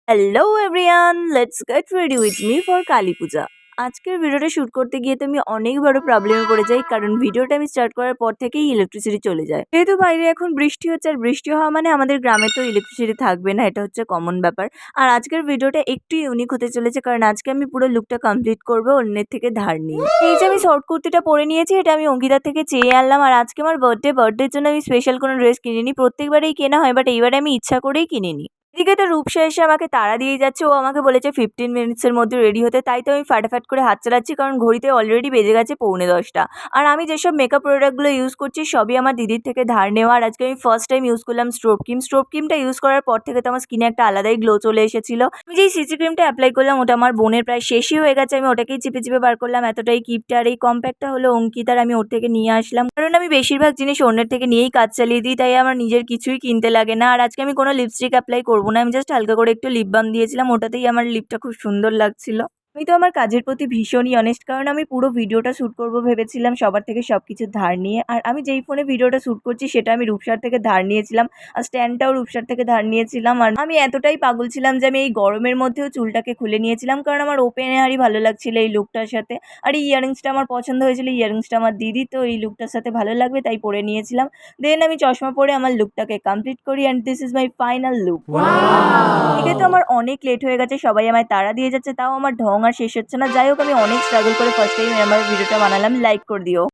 Hello everyone, let's get ready with me for Kali Puja. আজকের ভিডিওটা shoot করতে গিয়ে তো আমি অনেক বড় প্রবলেমে পড়ে যাই, কারণ ভিডিওটা আমি স্টার্ট করার পর থেকেই ইলেকট্রিসিটি চলে যায়। যেহেতু বাইরে এখন বৃষ্টি হচ্ছে, আর বৃষ্টি হওয়া মানে আমাদের গ্রামে তো ইলেকট্রিসিটি থাকবে না, এটা হচ্ছে কমন ব্যাপার। আর আজকের ভিডিওটা একটু ইউনিক হতে চলেছে, কারণ আজকে আমি পুরো লুকটা কমপ্লিট করবো অন্যের থেকে ধার নিয়ে। এই যে আমি শর্ট কুর্তিটা পরে নিয়েছি, এটা আমি অঙ্কিতার থেকে চেয়ে আনলাম। আর আজকে আমার বার্থডের জন্য আমি স্পেশাল কোনো ড্রেস কিনিনি, প্রত্যেকবারেই কেনা হয়, বাট এইবারে আমি ইচ্ছা করেই কিনিনি। এদিকে তো রূপসা এসে আমাকে তাড়া দিয়ে যাচ্ছে। ও আমাকে বলেছে 15 মিনিটসের মধ্যে রেডি হতে। তাই তো আমি ফাটাফাট করে হাত চালাচ্ছি, কারণ ঘড়িতে অলরেডি বেজে গেছে 9:45। আর আমি যেসব মেকআপ প্রোডাক্টগুলো ইউজ করছি সবই আমার দিদির থেকে ধার নেওয়া। আর আজকে আমি ফার্স্ট টাইম ইউজ করলাম স্ট্রোব ক্রিম। স্ট্রোব ক্রিমটা ইউজ করার পর থেকে তো আমার স্কিনে একটা আলাদাই গ্লো চলে এসেছিল। আমি যেই সিসি ক্রিমটা অ্যাপ্লাই করলাম ওটা আমার বোনের প্রায় শেষই হয়ে গেছে। আমি ওটাকেই চিপে চিপে বার করলাম, এতটাই কিপটা। আর এই কম্প্যাক্টটা হলো অঙ্কিতার, আমি ওর থেকে নিয়ে আসলাম, কারণ আমি বেশিরভাগ জিনিস অন্যের থেকে নিয়েই কাজ চালিয়ে দিই, তাই আমার নিজের কিছুই কিনতে লাগে না। আর আজকে আমি কোনো লিপস্টিক অ্যাপ্লাই করবো না, আমি জাস্ট হালকা করে একটু লিপ বাম দিয়েছিলাম, ওটাতেই আমার লিপটা খুব সুন্দর লাগছিল। আমি তো আমার কাজের প্রতি ভীষণই অনেস্ট, কারণ আমি পুরো ভিডিওটা শ্যুট করবো ভেবেছিলাম সবার থেকে সবকিছু ধার নিয়ে। আর আমি যেই ফোনে ভিডিওটা শ্যুট করছি সেটা আমি রূপসার থেকে ধার নিয়েছিলাম, আর স্ট্যান্ডটাও রূপসার থেকে ধার নিয়েছিলাম। আর আমি এতটাই পাগল ছিলাম যে আমি এই গরমের মধ্যেও চুলটাকে খুলে নিয়েছিলাম, কারণ আমার ওপেন হেয়ারই ভালো লাগছিল এই লুকটার সাথে। আর এই ইয়ারিংসটা আমার পছন্দ হয়েছিল, ইয়ারিংসটা আমার দিদি, তো এই লুকটার সাথে ভালো লাগবে তাই পরে নিয়েছিলাম। দেন আমি চশমা পরে আমার লুকটাকে কমপ্লিট করি, and this is my final look. এদিকে তো আমার অনেক লেট হয়ে গেছে, সবাই আমায় তাড়া দিয়ে যাচ্ছে, তাও আমার ঢং আর শেষ হচ্ছে না। যাই হোক, আমি অনেক স্ট্রাগল করে ফার্স্ট টাইম আমার ভিডিওটা বানালাম, লাইক করে দিও।